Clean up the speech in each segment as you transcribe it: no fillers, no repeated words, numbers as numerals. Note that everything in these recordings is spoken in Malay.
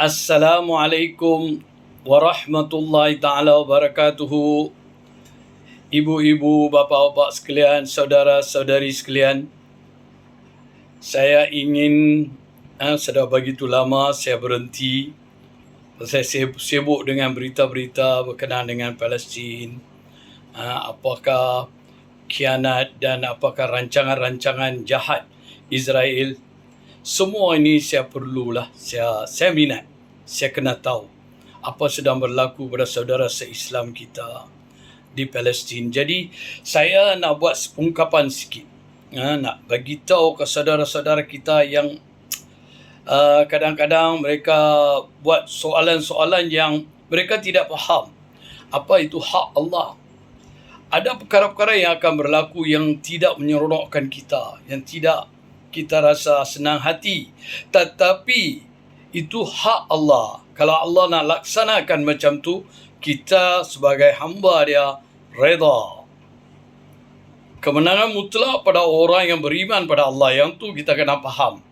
Assalamualaikum warahmatullahi ta'ala wabarakatuhu. Ibu-ibu, bapa-bapa sekalian, saudara-saudari sekalian. Saya ingin, sudah begitu lama saya berhenti. Saya sibuk dengan berita-berita berkenaan dengan Palestin. Apakah khianat dan apakah rancangan-rancangan jahat Israel. Semua ini saya perlulah, saya minat, saya kena tahu apa sedang berlaku pada saudara se-Islam kita di Palestin. Jadi saya nak buat ungkapan sikit, nak bagi tahu ke saudara-saudara kita yang kadang-kadang mereka buat soalan-soalan yang mereka tidak faham. Apa itu hak Allah? Ada perkara-perkara yang akan berlaku yang tidak menyeronokkan kita, yang tidak kita rasa senang hati. Tetapi itu hak Allah. Kalau Allah nak laksanakan macam tu, kita sebagai hamba dia reda. Kemenangan mutlak pada orang yang beriman pada Allah. Yang tu kita kena faham.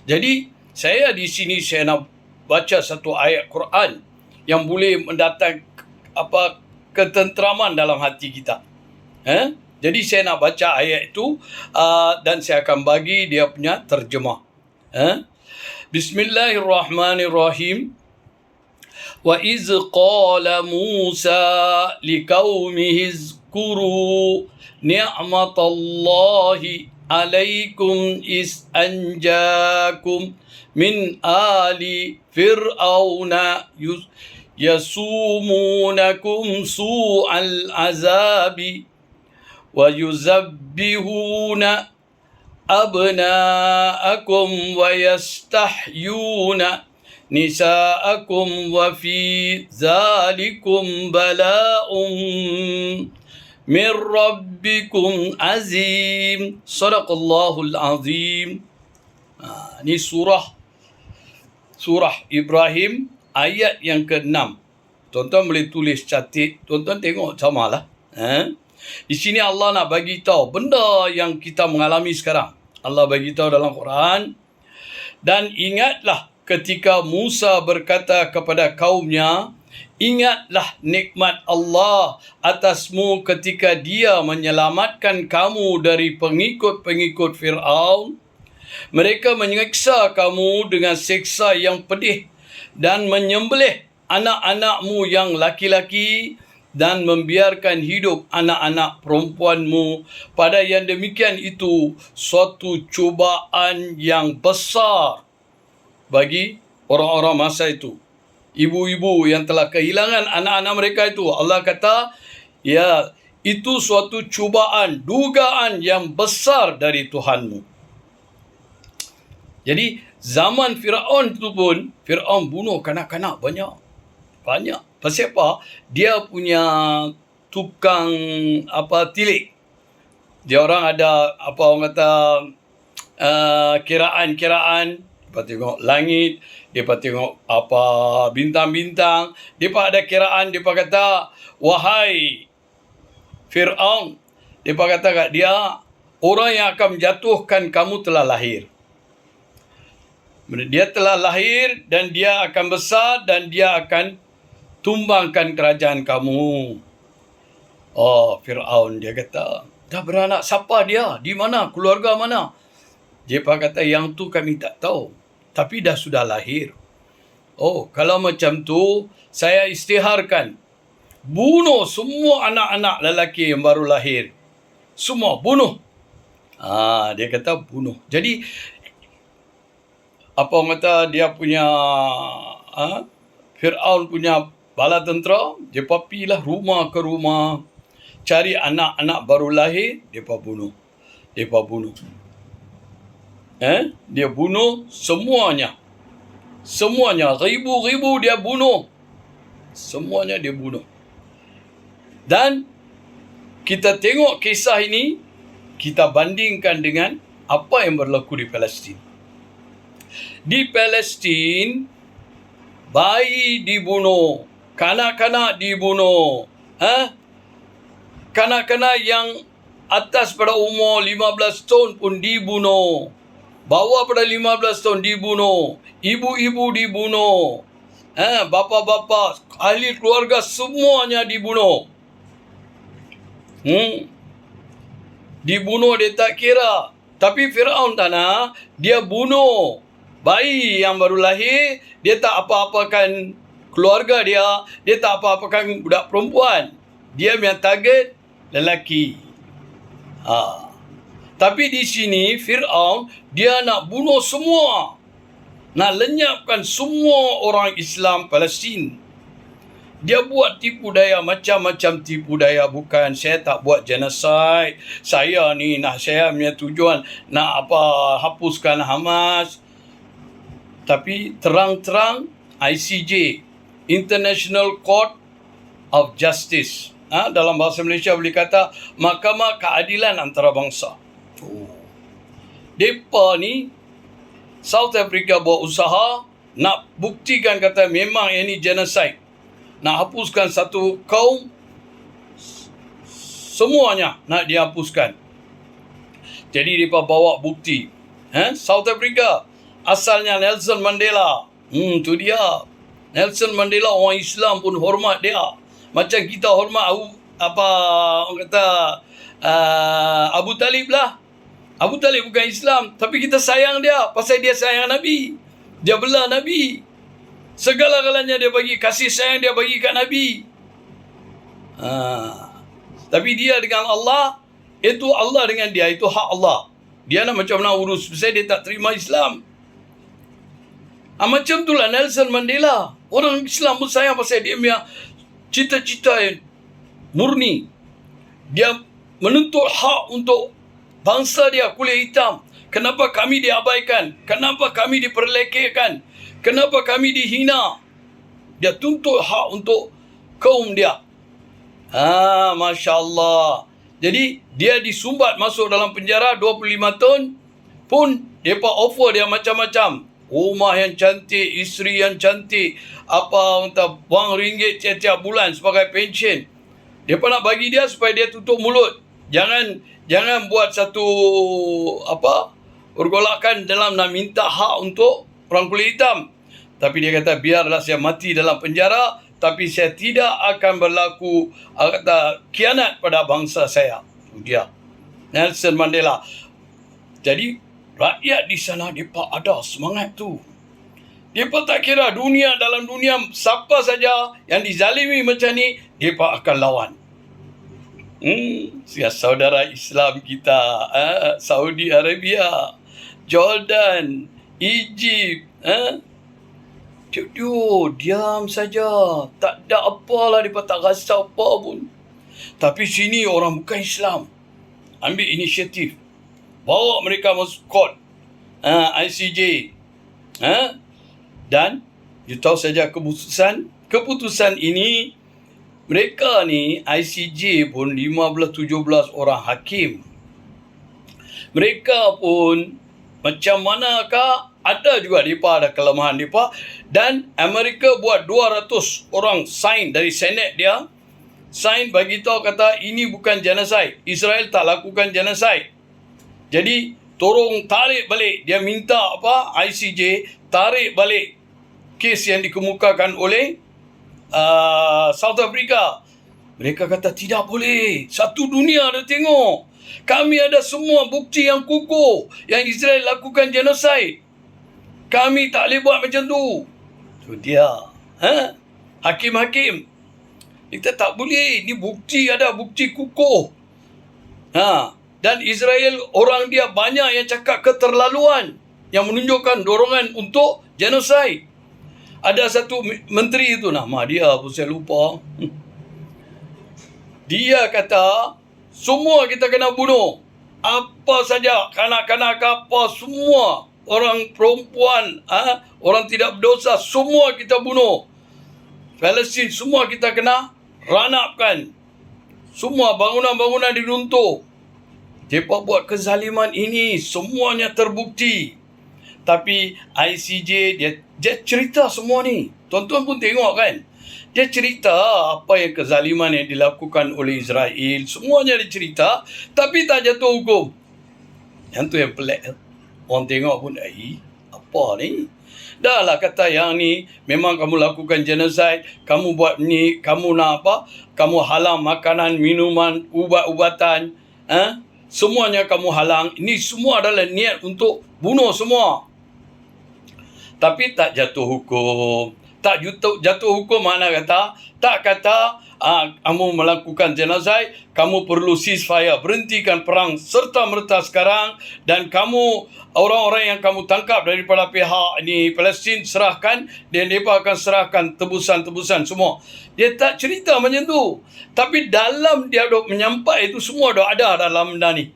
Jadi saya di sini saya nak baca satu ayat Quran yang boleh mendatang ketenteraman dalam hati kita. Jadi saya nak baca ayat itu dan saya akan bagi dia punya terjemah. Bismillahirrahmanirrahim. Wa iz qala Musa liqaumihi zkuru ni'matallahi alaikum is anjakum min ali fir'auna yasumunakum su'al azabi wa yuzabbihuna abna'akum wa yastahyuna nisa'akum wa fi zalikum bala'um min rabbikum azim. Sadaqallahul azim. Ini surah Ibrahim ayat yang ke-6. Tuan-tuan boleh tulis catat, tuan-tuan tengok samalah. Di sini Allah nak bagi tahu benda yang kita mengalami sekarang. Allah bagi tahu dalam Quran. Dan ingatlah ketika Musa berkata kepada kaumnya, ingatlah nikmat Allah atasmu ketika dia menyelamatkan kamu dari pengikut-pengikut Fir'aun. Mereka menyiksa kamu dengan siksa yang pedih dan menyembelih anak-anakmu yang laki-laki dan membiarkan hidup anak-anak perempuanmu. Pada yang demikian itu suatu cubaan yang besar bagi orang-orang masa itu. Ibu-ibu yang telah kehilangan anak-anak mereka itu, Allah kata, ya, itu suatu cubaan, dugaan yang besar dari Tuhanmu. Jadi zaman Fir'aun itu pun, Fir'aun bunuh kanak-kanak banyak. Pasal apa? Dia punya tukang tilik. Dia orang ada orang kata kiraan. Dia tengok langit, dia tengok bintang-bintang. Dia ada kiraan, dia kata, wahai Fir'aun, dia kata kat dia, orang yang akan menjatuhkan kamu telah lahir. Dia telah lahir dan dia akan besar dan dia akan tumbangkan kerajaan kamu. Fir'aun dia kata, dah beranak siapa dia? Di mana? Keluarga mana? Dia kata, yang tu kami tak tahu. Tapi dah sudah lahir. Kalau macam tu, saya isytiharkan. Bunuh semua anak-anak lelaki yang baru lahir. Semua bunuh. Dia kata bunuh. Jadi, dia punya, Fir'aun punya bala tentera, dia pergilah rumah ke rumah, cari anak-anak baru lahir, dia bunuh. Dia bunuh semuanya. Ribu-ribu dia bunuh. Semuanya dia bunuh. Dan kita tengok kisah ini, kita bandingkan dengan apa yang berlaku di Palestin. Di Palestin, bayi dibunuh, kanak-kanak dibunuh. Kanak-kanak yang atas pada umur 15 tahun pun dibunuh. Bawah pada 15 tahun dibunuh. Ibu-ibu dibunuh. Bapa-bapa, ahli keluarga semuanya dibunuh. Dibunuh dia tak kira. Tapi Firaun tanah, dia bunuh bayi yang baru lahir, dia tak apa-apakan keluarga dia tak apa-apakan budak perempuan. Dia punya target lelaki. Tapi di sini Firaun dia nak bunuh semua. Nak lenyapkan semua orang Islam Palestin. Dia buat tipu daya, macam-macam tipu daya. Bukan, saya tak buat genocide. Saya punya tujuan nak hapuskan Hamas. Tapi terang-terang ICJ, International Court of Justice. Dalam bahasa Malaysia boleh kata Mahkamah Keadilan Antarabangsa. Depa ni South Africa buat usaha nak buktikan kata memang ini genocide. Nak hapuskan satu kaum, semuanya nak dihapuskan. Jadi mereka bawa bukti. South Africa, asalnya Nelson Mandela. Tu dia. Nelson Mandela orang Islam pun hormat dia. Macam kita hormat Abu Talib lah. Abu Talib bukan Islam, tapi kita sayang dia pasal dia sayang Nabi. Dia bela Nabi. Segala-galanya dia bagi, kasih sayang dia bagi kat Nabi. Tapi dia dengan Allah, itu Allah dengan dia, itu hak Allah. Dia nak macam mana urus, pasal dia tak terima Islam. Macam itulah Nelson Mandela. Orang Islam pun sayang pasal dia punya cita-cita yang murni. Dia menuntut hak untuk bangsa dia kulit hitam. Kenapa kami diabaikan? Kenapa kami diperlekehkan? Kenapa kami dihina? Dia tuntut hak untuk kaum dia. Masya Allah. Jadi dia disumbat masuk dalam penjara 25 tahun pun mereka offer dia macam-macam. Rumah yang cantik, isteri yang cantik, wang ringgit tiap-tiap bulan sebagai pensyen. Mereka nak bagi dia supaya dia tutup mulut. Jangan buat satu pergolakan dalam nak minta hak untuk orang kulit hitam. Tapi dia kata biarlah saya mati dalam penjara, tapi saya tidak akan berlaku khianat pada bangsa saya. Itu dia Nelson Mandela. Jadi rakyat di sana mereka ada semangat tu. Mereka tak kira dalam dunia siapa saja yang dizalimi macam ni, mereka akan lawan. Saudara Islam kita, Saudi Arabia, Jordan, Egypt, diam saja. Tak ada apalah, mereka tak rasa apa pun. Tapi sini orang bukan Islam ambil inisiatif, bawa mereka masuk court, ICJ, dan you tahu saja keputusan ini. Mereka ni ICJ pun 15-17 orang hakim. Mereka pun macam manakah, ada juga mereka ada kelemahan mereka. Dan Amerika buat 200 orang sign dari Senate dia. Sign bagi tahu kata ini bukan genocide. Israel tak lakukan genocide. Jadi tolong tarik balik. Dia minta ICJ tarik balik kes yang dikemukakan oleh South Africa. Mereka kata tidak boleh. Satu dunia ada tengok. Kami ada semua bukti yang kukuh yang Israel lakukan genocide. Kami tak boleh buat macam tu. Tu dia. Hakim-hakim. Kita tak boleh. Ini bukti, ada bukti kukuh. Dan Israel, orang dia banyak yang cakap keterlaluan, yang menunjukkan dorongan untuk genocide. Ada satu menteri itu, nama dia pun saya lupa. Dia kata, semua kita kena bunuh. Apa saja, kanak-kanak apa, semua. Orang perempuan, orang tidak berdosa, semua kita bunuh. Palestin, semua kita kena ranapkan. Semua bangunan-bangunan diruntuh. Mereka buat kezaliman ini, semuanya terbukti. Tapi ICJ dia cerita semua ni. Tuan-tuan pun tengok kan. Dia cerita apa yang kezaliman yang dilakukan oleh Israel. Semuanya dia cerita. Tapi tak jatuh hukum. Yang tu yang pelik. Orang tengok pun, apa ni? Dah lah kata yang ni memang kamu lakukan genocide, kamu buat ni, kamu nak apa? Kamu halang makanan, minuman, ubat-ubatan, semuanya kamu halang. Ini semua adalah niat untuk bunuh semua. Tapi tak jatuh hukum. Tak jatuh hukum mana kata? Tak kata kamu melakukan genocide, kamu perlu ceasefire, berhentikan perang serta-merta sekarang, dan kamu orang-orang yang kamu tangkap daripada pihak ni Palestin serahkan, dan mereka akan serahkan tebusan-tebusan semua. Dia tak cerita macam tu. Tapi dalam dia dok menyampai itu semua dok ada dalam benda ni.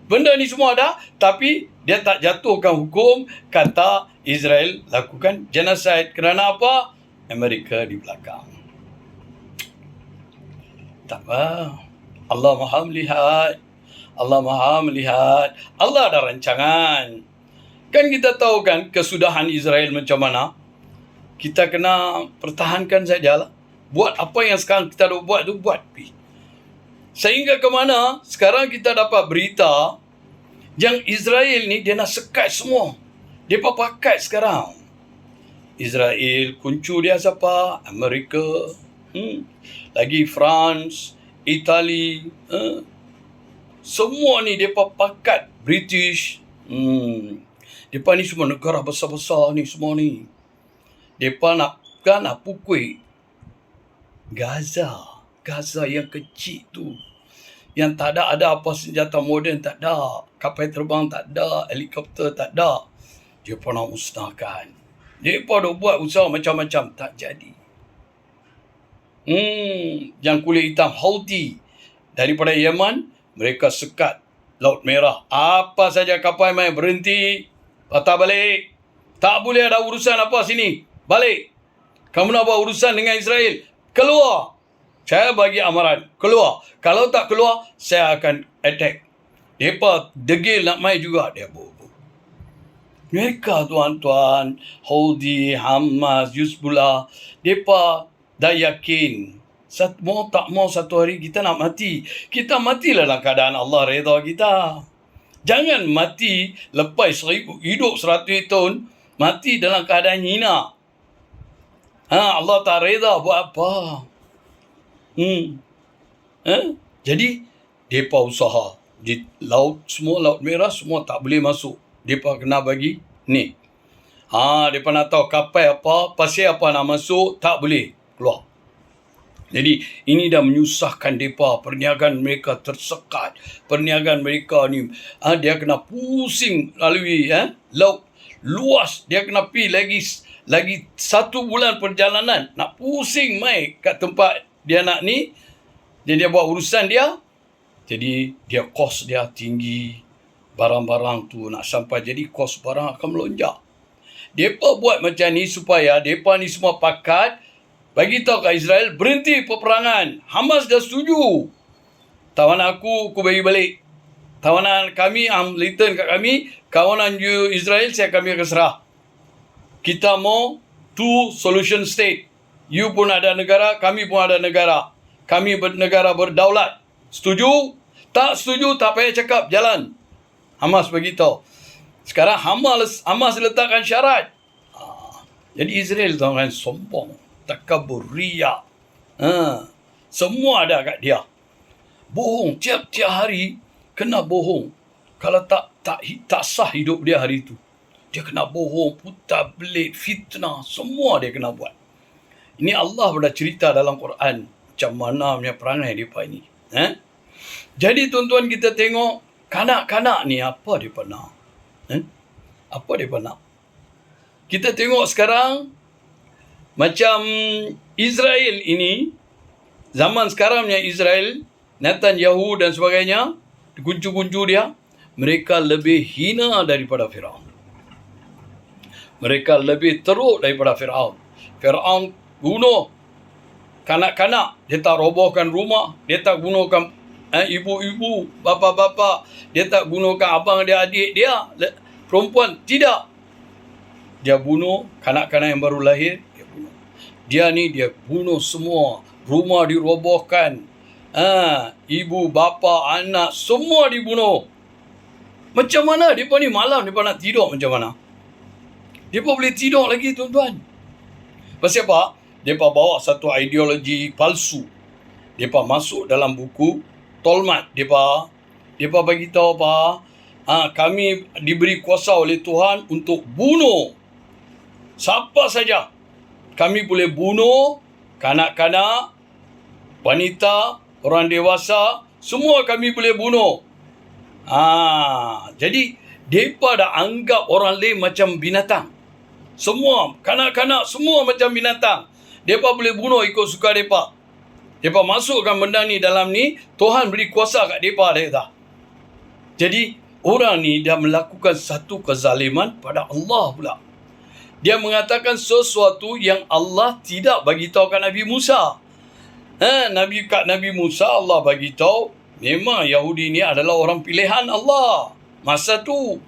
Benda ni semua ada, tapi dia tak jatuhkan hukum kata Israel lakukan genocide. Kerana apa? Amerika di belakang. Tak apa. Allah Maha melihat. Allah Maha melihat. Allah ada rancangan. Kan kita tahu kan kesudahan Israel macam mana. Kita kena pertahankan sajalah. Buat apa yang sekarang kita dah buat tu, buat. Sehingga ke mana sekarang kita dapat berita yang Israel ni dia nak sekat semua. Dia pakai sekarang. Israel kuncu dia siapa? Amerika. Lagi France, Itali, semua ni mereka pakat British. Mereka ni semua negara besar-besar ni semua ni. Mereka nak pukul Gaza yang kecil tu. Yang tak ada apa senjata moden, tak ada. Kapal terbang tak ada, helikopter tak ada. Mereka nak musnahkan. Mereka dah buat usaha macam-macam, tak jadi. Yang kulit hitam Houthi daripada Yaman, mereka sekat Laut Merah. Apa saja kapal main berhenti, patah balik. Tak boleh ada urusan apa sini. Balik. Kamu nak buat urusan dengan Israel, keluar. Saya bagi amaran, keluar. Kalau tak keluar, saya akan attack. Mereka degil nak main juga. Dia bobo. Mereka tuan-tuan, Houthi, Hamas, Hezbollah, mereka dah yakin mau tak mau satu hari kita nak mati. Kita matilah dalam keadaan Allah redha kita. Jangan mati lepas hidup 100 tahun, mati dalam keadaan hina. Allah tak redha buat apa? Jadi depa usaha di laut, semua Laut Merah semua tak boleh masuk. Depa kena bagi ni. Depa nak tahu kapal apa, pasal apa nak masuk, tak boleh keluar. Jadi ini dah menyusahkan mereka. Perniagaan mereka tersekat. Perniagaan mereka ni dia kena pusing lalui laut luas. Dia kena pergi lagi 1 bulan perjalanan. Nak pusing mai kat tempat dia nak ni. Jadi dia buat urusan dia. Jadi dia kos dia tinggi. Barang-barang tu nak sampai. Jadi kos barang akan melonjak. Mereka buat macam ni supaya mereka ni semua pakat bagi tahu kat Israel berhenti peperangan. Hamas dah setuju. Tawanan aku bagi balik. Tawanan kami, return kat kami. Kawanan you Israel, kami akan serah. Kita mau two solution state. You pun ada negara, kami pun ada negara. Kami negara berdaulat. Setuju? Tak setuju, tak payah cakap, jalan. Hamas bagi tahu. Sekarang Hamas letakkan syarat. Jadi Israel tahu kan sombong. Takabur, riak. Semua ada kat dia. Bohong. Tiap-tiap hari kena bohong. Kalau tak sah hidup dia hari itu. Dia kena bohong, putar belit, fitnah. Semua dia kena buat. Ini Allah dah cerita dalam Quran. Macam mana punya perangai mereka ini. Jadi tuan-tuan kita tengok. Kanak-kanak ni apa dia nak? Apa dia nak? Kita tengok sekarang. Macam Israel ini, zaman sekarangnya Israel, Netanyahu dan sebagainya, kuncu-kuncu dia, mereka lebih hina daripada Firaun. Mereka lebih teruk daripada Firaun. Firaun bunuh kanak-kanak, dia tak robohkan rumah, dia tak bunuhkan ibu-ibu, bapa-bapa, dia tak bunuhkan abang dia, adik dia, perempuan, tidak. Dia bunuh kanak-kanak yang baru lahir. Dia bunuh semua. Rumah dirobohkan. Ibu, bapa, anak, semua dibunuh. Macam mana mereka ni malam mereka nak tidur macam mana? Mereka boleh tidur lagi tuan-tuan. Pasal apa? Mereka bawa satu ideologi palsu. Mereka masuk dalam buku Talmud. Mereka bagi tahu apa? Kami diberi kuasa oleh Tuhan untuk bunuh siapa saja. Kami boleh bunuh kanak-kanak, wanita, orang dewasa, semua kami boleh bunuh. Jadi mereka dah anggap orang lain macam binatang. Semua kanak-kanak semua macam binatang. Mereka boleh bunuh ikut suka mereka. Mereka masukkan benda ni dalam ni, Tuhan beri kuasa kat mereka. Jadi orang ni dah melakukan satu kezaliman pada Allah pula. Dia mengatakan sesuatu yang Allah tidak bagi tahu kat Nabi Musa. Nabi Musa Allah bagi tahu memang Yahudi ni adalah orang pilihan Allah. Masa tu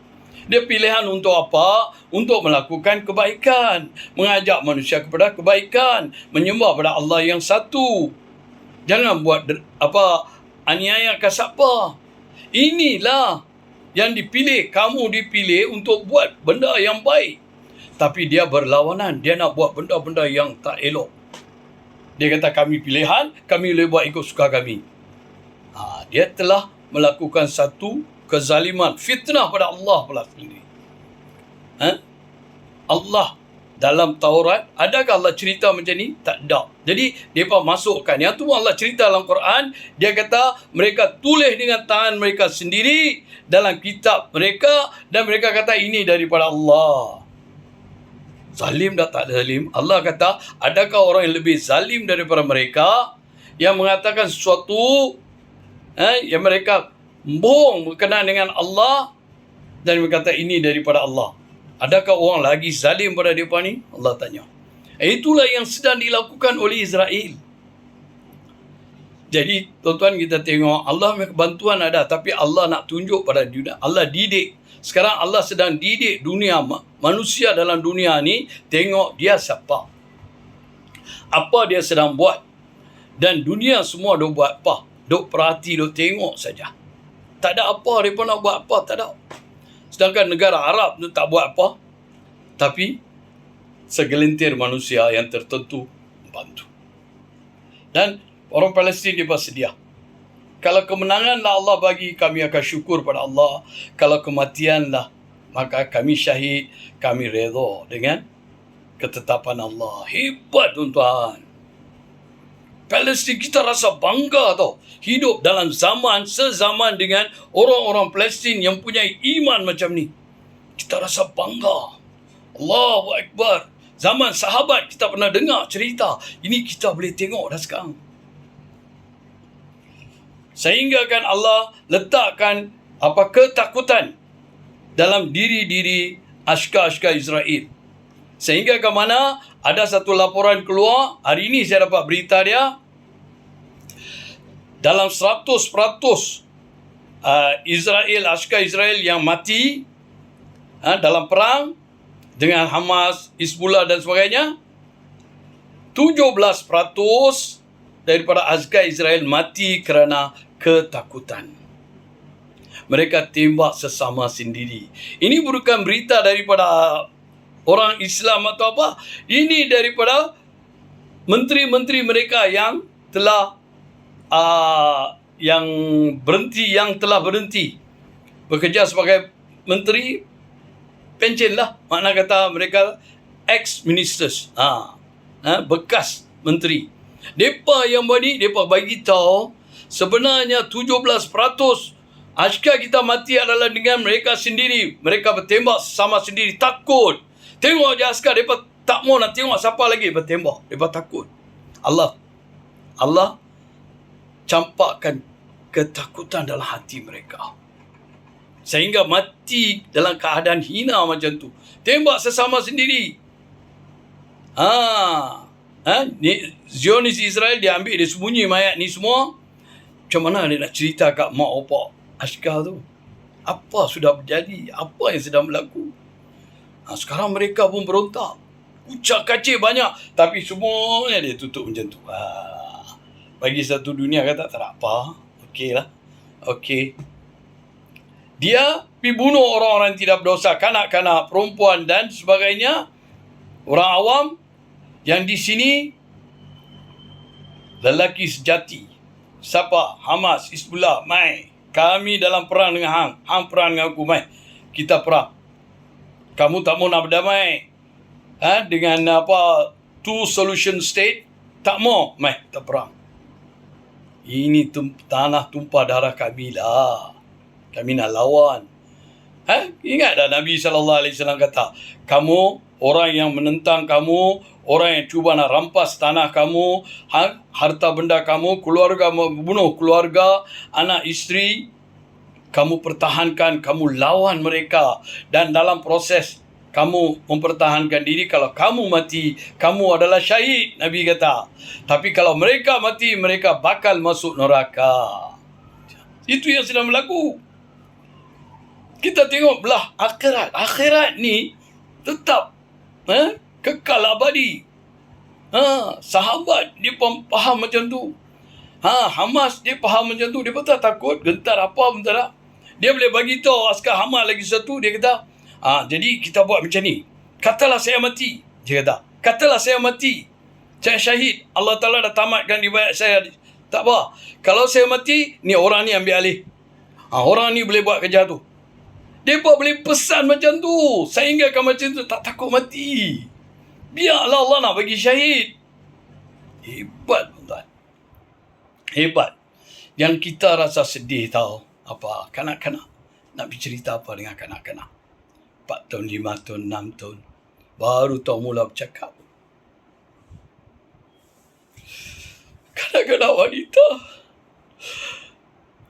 dia pilihan untuk apa? Untuk melakukan kebaikan, mengajak manusia kepada kebaikan, menyembah pada Allah yang satu. Jangan buat aniaya ke siapa. Inilah yang dipilih, kamu dipilih untuk buat benda yang baik. Tapi dia berlawanan, dia nak buat benda-benda yang tak elok. Dia kata kami pilihan, kami boleh buat ikut suka kami. Dia telah melakukan satu kezaliman, fitnah pada Allah pula sendiri. Allah dalam Taurat, adakah Allah cerita macam ni? Tak ada. Jadi, mereka masukkan. Yang tu Allah cerita dalam Quran, dia kata mereka tulis dengan tangan mereka sendiri dalam kitab mereka dan mereka kata ini daripada Allah. Zalim dah tak zalim. Allah kata, adakah orang yang lebih zalim daripada mereka yang mengatakan sesuatu yang mereka bohong berkenaan dengan Allah dan berkata ini daripada Allah. Adakah orang lagi zalim pada mereka ni? Allah tanya. Itulah yang sedang dilakukan oleh Israel. Jadi tuan-tuan kita tengok Allah bantuan ada, tapi Allah nak tunjuk pada dunia. Allah didik. Sekarang Allah sedang didik dunia, manusia dalam dunia ni, tengok dia siapa. Apa dia sedang buat. Dan dunia semua duk buat apa? Duk perhati, duk tengok saja. Tak ada apa mereka nak buat apa, tak ada. Sedangkan negara Arab tu tak buat apa. Tapi segelintir manusia yang tertentu bantu. Dan orang Palestin dia bersedia. Kalau kemenanganlah Allah bagi, kami akan syukur pada Allah. Kalau kematianlah, maka kami syahid, kami redha dengan ketetapan Allah. Hebat tuan-tuan. Palestin kita rasa bangga tau. Hidup dalam sezaman dengan orang-orang Palestin yang punya iman macam ni. Kita rasa bangga. Allahu Akbar. Zaman sahabat kita pernah dengar cerita. Ini kita boleh tengok dah sekarang. Sehingga kan Allah letakkan ketakutan dalam diri-diri askar-askar Israel. Sehingga ke mana ada satu laporan keluar, hari ini saya dapat berita dia, dalam 100% askar Israel yang mati dalam perang dengan Hamas, Hizbullah dan sebagainya, 17% daripada askar Israel mati kerana ketakutan. Mereka tembak sesama sendiri. Ini bukan berita daripada orang Islam atau apa. Ini daripada menteri-menteri mereka yang telah yang telah berhenti bekerja sebagai menteri pencen lah. Makna kata mereka ex-ministers. Bekas menteri. Mereka yang mereka bagi tahu sebenarnya 17% askar kita mati adalah dengan mereka sendiri. Mereka bertembak sama sendiri, takut. Tengok je askar, mereka tak mau nak tengok siapa lagi bertembak. Mereka takut. Allah campakkan ketakutan dalam hati mereka. Sehingga mati dalam keadaan hina macam tu. Tembak sesama sendiri. Zionis Israel dia ambil, dia sembunyi mayat ni semua. Macam mana dia nak cerita kat mak opak askar tu? Apa sudah berjadi? Apa yang sedang berlaku? Sekarang mereka pun berontak. Ucap kacir banyak. Tapi semuanya dia tutup macam tu. Bagi satu dunia kata tak ada apa. Okey lah. Okey. Dia pergi bunuh orang-orang yang tidak berdosa, kanak-kanak, perempuan dan sebagainya. Orang awam yang di sini lelaki sejati. Siapa? Hamas, Hizbullah, mai. Kami dalam perang dengan hang. Hang perang dengan aku, mai. Kita perang. Kamu tak mau nak berdamai dengan two solution state? Tak mau, mai, kita perang. Ini tanah tumpah darah kami lah. Kami nak lawan. Ingat dah Nabi SAW kata, kamu orang yang menentang kamu, orang yang cuba nak rampas tanah kamu, harta benda kamu, keluarga, bunuh keluarga, anak isteri, kamu pertahankan, kamu lawan mereka. Dan dalam proses kamu mempertahankan diri, kalau kamu mati, kamu adalah syahid, Nabi kata. Tapi kalau mereka mati, mereka bakal masuk neraka. Itu yang sedang berlaku. Kita tengok belah akhirat. Akhirat ni tetap kekal abadi. Sahabat dia faham macam tu. Hamas dia faham macam tu. Dia pun tak takut, gentar apa pun tak ada. Dia boleh bagi tahu askar Hamas lagi satu, dia kata, jadi kita buat macam ni. Katalah saya mati. Dia kata, katalah saya mati. Saya syahid. Allah Ta'ala dah tamatkan dibayar saya. Tak apa. Kalau saya mati, ni orang ni ambil alih. Orang ni boleh buat kerja tu. Mereka boleh pesan macam tu. Sehingga kan macam tu, tak takut mati. Biarlah Allah nak bagi syahid. Hebat, tuan. Hebat. Yang kita rasa sedih tahu. Apa? Kanak-kanak. Nak bercerita apa dengan kanak-kanak? 4 tahun, 5 tahun, 6 tahun. Baru tahu mula bercakap. Kanak-kanak wanita.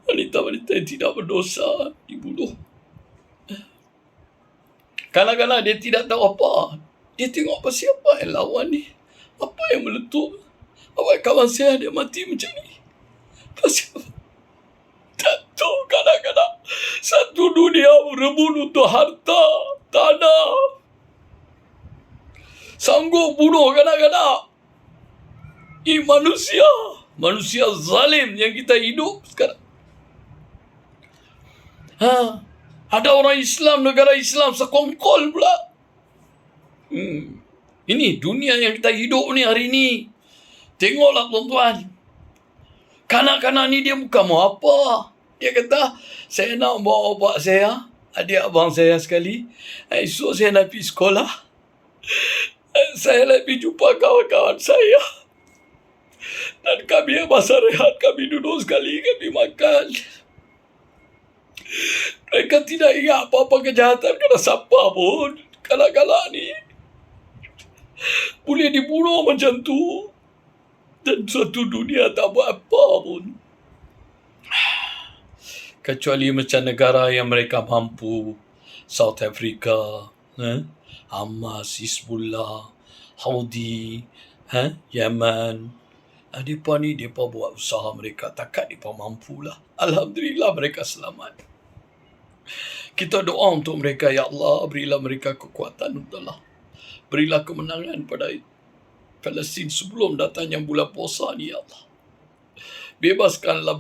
Wanita-wanita yang tidak berdosa dibunuh. Kadang-kadang dia tidak tahu apa. Dia tengok apa siapa yang lawan ni. Apa yang meletup. Awak kawan saya dia mati macam ni. Apa siapa? Tak tahu kadang-kadang. Satu dunia berebut untuk harta, tanah. Sanggup bunuh kadang-kadang. Ini manusia. Manusia zalim yang kita hidup sekarang. Ada orang Islam, negara Islam sekongkol pula. Ini dunia yang kita hidup ni hari ni. Tengoklah tuan-tuan. Kanak-kanak ni dia bukan mau apa. Dia kata, saya nak bawa bapak saya, adik abang saya sekali. Esok saya nak pergi sekolah. Saya nak pergi jumpa kawan-kawan saya. Dan kami masa rehat, kami duduk sekali, kami makan. Mereka tidak ingat apa-apa kejahatan kena siapa pun. Kanak-kanak ni boleh dibunuh macam tu. Dan suatu dunia tak buat apa pun. Kecuali macam negara yang mereka mampu. South Africa, Hamas, Hizbullah, Houthi, Yemen. Mereka ni, mereka buat usaha mereka. Takat mereka mampulah. Alhamdulillah mereka selamat. Kita doa untuk mereka, ya Allah, berilah mereka kekuatan untuk Allah. Berilah kemenangan pada Palestin sebelum datangnya bulan puasa ni, ya Allah. Bebaskanlah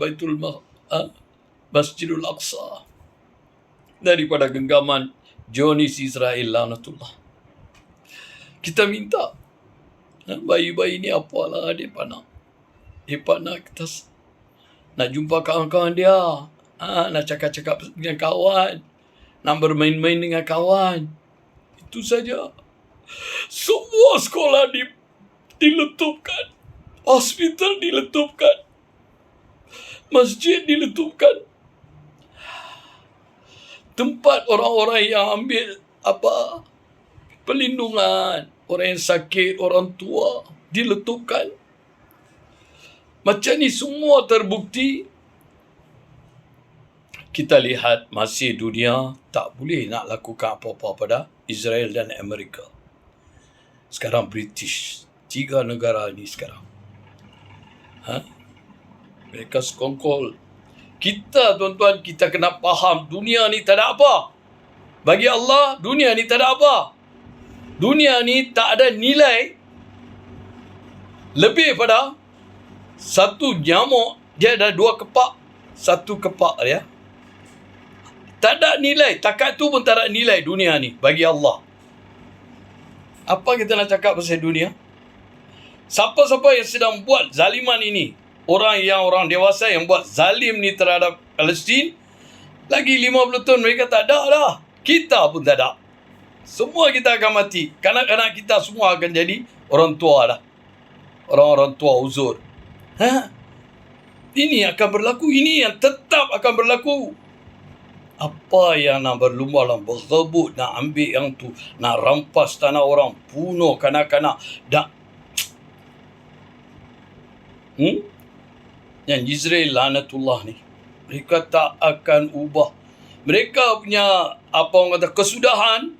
Masjidul Aqsa daripada genggaman Zionis Israel, laknatullah. Kita minta bayi-bayi ni apalah dia nak kita nak jumpa kawan-kawan dia. Nak cakap-cakap dengan kawan. Nak bermain-main dengan kawan. Itu saja. Semua sekolah diletupkan. Hospital diletupkan. Masjid diletupkan. Tempat orang-orang yang ambil perlindungan. Orang yang sakit, orang tua diletupkan. Macam ni semua terbukti. Kita lihat masih dunia tak boleh nak lakukan apa-apa pada Israel dan Amerika. Sekarang British. 3 negara ni sekarang. Mereka sekongkol. Kita tuan-tuan, kita kena faham dunia ni tak ada apa. Bagi Allah, dunia ni tak ada apa. Dunia ni tak ada nilai lebih pada satu nyamuk. Dia ada 2 kepak. 1 kepak dia. Tak ada nilai. Takat tu pun tak ada nilai dunia ni bagi Allah. Apa kita nak cakap pasal dunia? Siapa-siapa yang sedang buat zaliman ini, orang dewasa yang buat zalim ni terhadap Palestin, lagi 50 tahun mereka tak ada dah. Kita pun tak ada. Semua kita akan mati. Kanak-kanak kita semua akan jadi orang tua dah. Orang-orang tua uzur. Ini akan berlaku. Ini yang tetap akan berlaku. Apa yang nak berlumba lah, berebut, nak ambil yang tu, nak rampas tanah orang, bunuh kanak-kanak. Yang Israel lanatullah ni, mereka tak akan ubah. Mereka punya orang kata kesudahan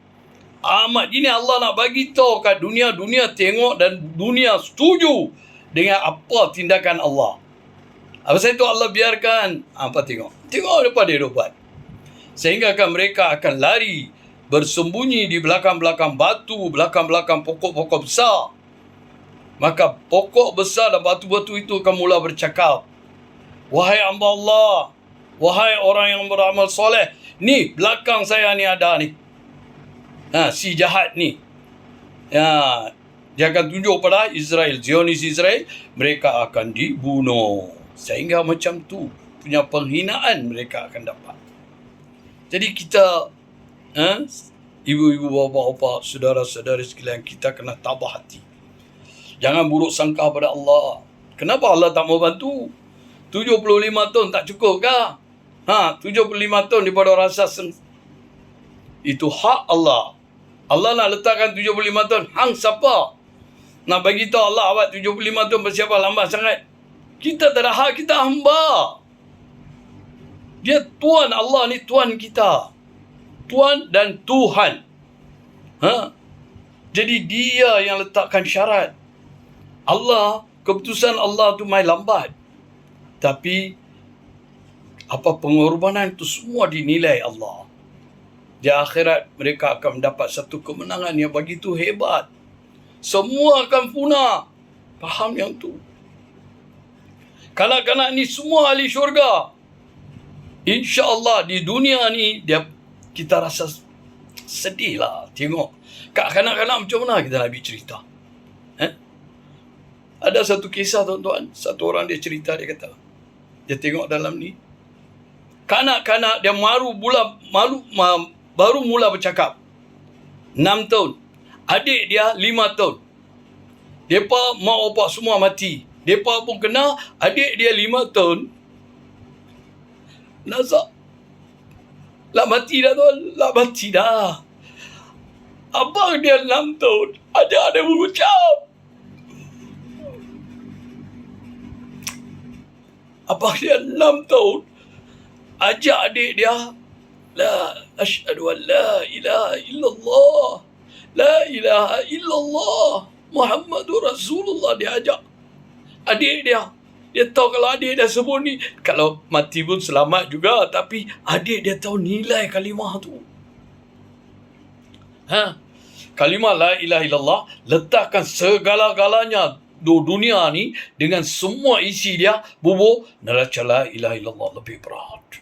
amat. Ini Allah nak bagi tahu kat dunia tengok dan dunia setuju dengan apa tindakan Allah. Apa itu Allah biarkan apa tengok apa dia buat. Sehingga mereka akan lari bersembunyi di belakang-belakang batu, belakang-belakang pokok-pokok besar. Maka pokok besar dan batu-batu itu akan mula bercakap, wahai hamba Allah, wahai orang yang beramal soleh, ni belakang saya ni ada ni, si jahat ni. Dia akan tunjuk pada Israel, Zionis Israel, mereka akan dibunuh. Sehingga macam tu punya penghinaan mereka akan dapat. Jadi kita, ibu-ibu, bapa-bapa, saudara-saudara sekalian, kita kena tabah hati. Jangan buruk sangka pada Allah. Kenapa Allah tak mau bantu? 75 tahun tak cukup ke? 75 tahun daripada rasa itu hak Allah. Allah nak letakkan 75 tahun. Hang siapa? Nak bagi tahu Allah awak 75 tahun bersiapa lambat sangat. Kita tak ada hak, kita hamba. Dia Tuhan, Allah ni Tuhan kita. Tuhan dan Tuhan. Jadi dia yang letakkan syarat. Allah, keputusan Allah tu main lambat. Tapi apa pengorbanan itu semua dinilai Allah. Di akhirat mereka akan mendapat satu kemenangan yang begitu hebat. Semua akan punah. Faham yang tu. Kanak-kanak ni semua ahli syurga. InsyaAllah di dunia ni kita rasa sedih lah tengok. Kat kanak-kanak macam mana kita nak pergi cerita? Ada satu kisah tuan-tuan. Satu orang dia cerita, dia kata, dia tengok dalam ni, kanak-kanak dia baru mula bercakap. 6 tahun. Adik dia 5 tahun. Mereka mak opak semua mati. Mereka pun kena. Adik dia 5 tahun. Nazak. Lah mati dah tuan. Lah mati dah. Abang dia 6 tahun. Ajak dia berucap. Abang dia 6 tahun. Ajak adik dia. La asyhadu an la ilaha illallah. La ilaha illallah. Muhammadur Rasulullah, dia ajak. Adik dia. Dia tahu kalau adik dia sebut ni, kalau mati pun selamat juga. Tapi adik dia tahu nilai kalimah tu. Kalimah la ilaha illallah letakkan segala-galanya dunia ni dengan semua isi dia, bubur neraca la ilaha illallah lebih berat,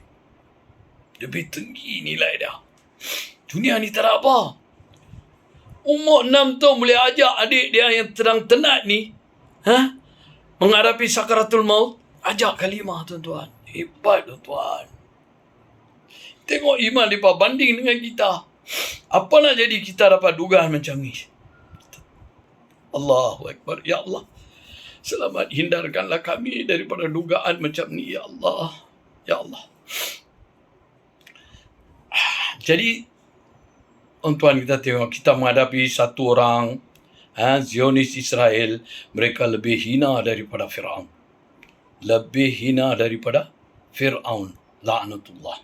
lebih tinggi nilai dia. Dunia ni tak ada apa. Umur 6 tahun boleh ajak adik dia yang sedang tenat ni menghadapi sakaratul maut, ajak kalimah tuan-tuan. Hebat tuan-tuan. Tengok iman mereka banding dengan kita. Apa nak jadi kita dapat dugaan macam ni? Allahu Akbar. Ya Allah, selamat hindarkanlah kami daripada dugaan macam ni. Ya Allah. Ya Allah. Jadi, tuan kita tengok, kita menghadapi satu orang, Zionis Israel, mereka lebih hina daripada Fir'aun. Lebih hina daripada Fir'aun. La'natullah.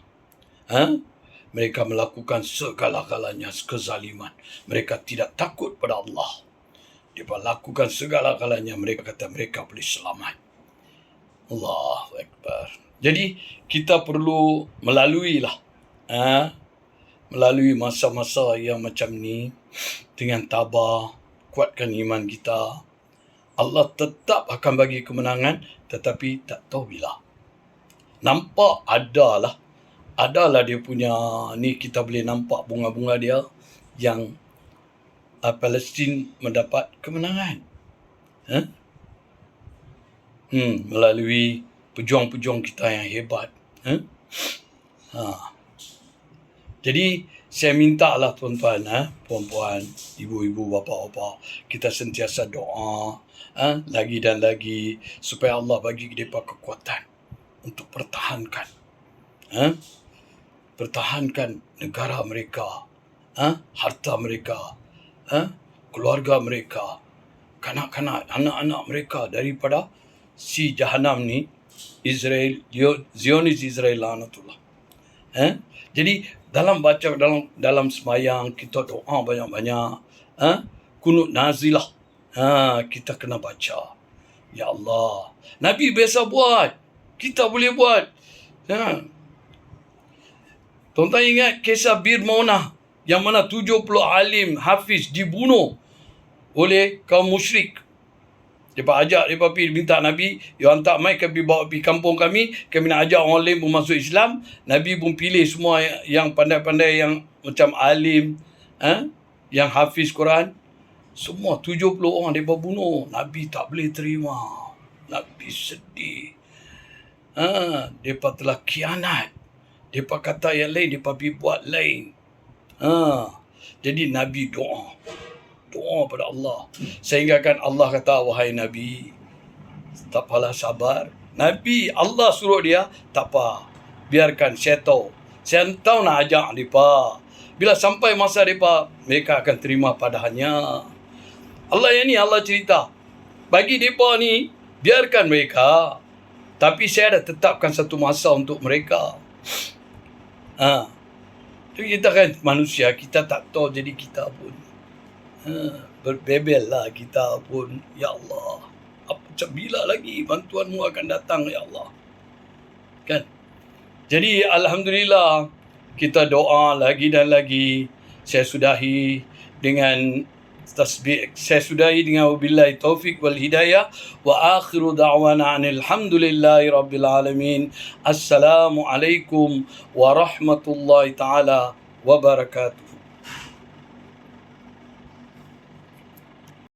Mereka melakukan segala-galanya kezaliman. Mereka tidak takut pada Allah. Dia lakukan segala-galanya. Mereka kata mereka boleh selamat. Allahu Akbar. Jadi kita perlu melalui masa-masa yang macam ni dengan tabah, kuatkan iman kita. Allah tetap akan bagi kemenangan, tetapi tak tahu bila. Nampak adalah dia punya ni, kita boleh nampak bunga-bunga dia yang Palestin mendapat kemenangan. Melalui pejuang-pejuang kita yang hebat. Jadi saya minta lah tuan-tuan, puan-puan, ibu-ibu, bapa-bapa, kita sentiasa doa lagi dan lagi supaya Allah bagi mereka kekuatan untuk pertahankan negara mereka, harta mereka, keluarga mereka, kanak-kanak, anak-anak mereka daripada si jahanam ni, Israel, Zionis Israel laknatullah. Jadi dalam sembahyang kita doa banyak-banyak, kunut nazilah, kita kena baca. Ya Allah, Nabi biasa buat, kita boleh buat. Tuan-tuan ingat kisah Bir Maunah yang mana 70 alim hafiz dibunuh oleh kaum musyrik. Mereka ajak, mereka pergi minta Nabi, you hantar mai kami bawa pergi kampung kami nak ajak orang lain pun masuk Islam. Nabi pun pilih semua yang pandai-pandai, yang macam alim, yang hafiz Quran. Semua 70 orang mereka bunuh. Nabi tak boleh terima. Nabi sedih. Mereka telah khianat. Mereka kata yang lain, mereka pergi buat lain. Jadi Nabi doa pada Allah. Sehingga kan Allah kata, wahai Nabi, tak apalah, sabar. Nabi, Allah suruh dia, tak apa, biarkan saya tahu nak ajak mereka. Bila sampai masa mereka akan terima padahalnya. Allah yang ni, Allah cerita, bagi mereka ni, biarkan mereka, tapi saya dah tetapkan satu masa untuk mereka. Kita kan manusia, kita tak tahu, jadi kita pun berbebel lah kita pun. Ya Allah, bila lagi bantuanmu akan datang, ya Allah, kan? Jadi alhamdulillah, kita doa lagi dan lagi. Saya sudahi dengan tasbih, saya sudahi dengan wabillahi taufik wal hidayah, wa akhiru da'wana alhamdulillahi rabbil alamin. Assalamualaikum warahmatullahi taala wabarakatuh.